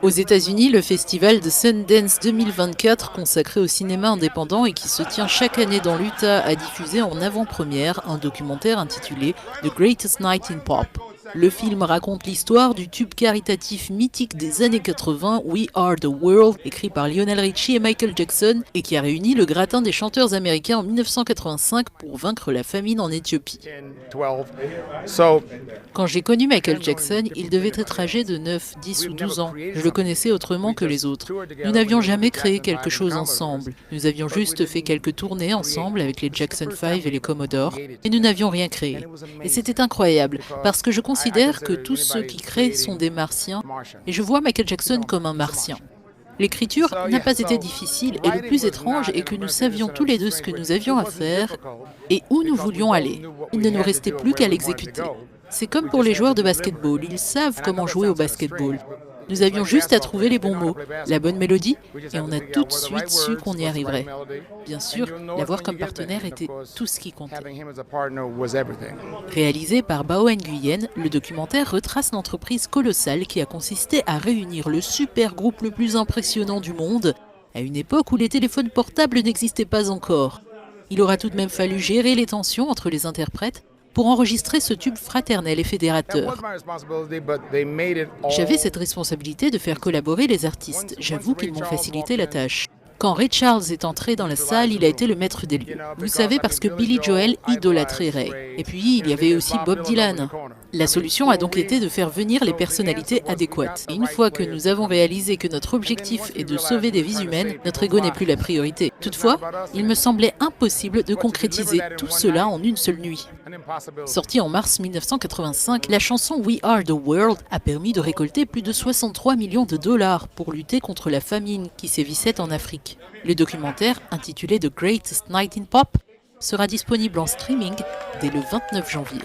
Aux États-Unis, le festival de Sundance 2024, consacré au cinéma indépendant et qui se tient chaque année dans l'Utah, a diffusé en avant-première un documentaire intitulé The Greatest Night in Pop. Le film raconte l'histoire du tube caritatif mythique des années 80, We Are the World, écrit par Lionel Richie et Michael Jackson, et qui a réuni le gratin des chanteurs américains en 1985 pour vaincre la famine en Éthiopie. Quand j'ai connu Michael Jackson, il devait être âgé de 9, 10 ou 12 ans. Je le connaissais autrement que les autres. Nous n'avions jamais créé quelque chose ensemble. Nous avions juste fait quelques tournées ensemble avec les Jackson 5 et les Commodores, et nous n'avions rien créé. Et c'était incroyable, parce que je considère que tous ceux qui créent sont des martiens, et je vois Michael Jackson comme un martien. L'écriture n'a pas été difficile, et le plus étrange est que nous savions tous les deux ce que nous avions à faire et où nous voulions aller. Il ne nous restait plus qu'à l'exécuter. C'est comme pour les joueurs de basketball, ils savent comment jouer au basketball. Nous avions juste à trouver les bons mots, la bonne mélodie, et on a tout de suite su qu'on y arriverait. Bien sûr, l'avoir comme partenaire était tout ce qui comptait. Réalisé par Bao Nguyen, le documentaire retrace l'entreprise colossale qui a consisté à réunir le super groupe le plus impressionnant du monde à une époque où les téléphones portables n'existaient pas encore. Il aura tout de même fallu gérer les tensions entre les interprètes pour enregistrer ce tube fraternel et fédérateur. J'avais cette responsabilité de faire collaborer les artistes. J'avoue qu'ils m'ont facilité la tâche. Quand Ray Charles est entré dans la salle, il a été le maître des lieux. Vous savez, parce que Billy Joel idolâtrait Ray. Et puis, il y avait aussi Bob Dylan. La solution a donc été de faire venir les personnalités adéquates. Et une fois que nous avons réalisé que notre objectif est de sauver des vies humaines, notre ego n'est plus la priorité. Toutefois, il me semblait impossible de concrétiser tout cela en une seule nuit. Sortie en mars 1985, la chanson We Are the World a permis de récolter plus de 63 millions de dollars pour lutter contre la famine qui sévissait en Afrique. Le documentaire, intitulé The Greatest Night in Pop, sera disponible en streaming dès le 29 janvier.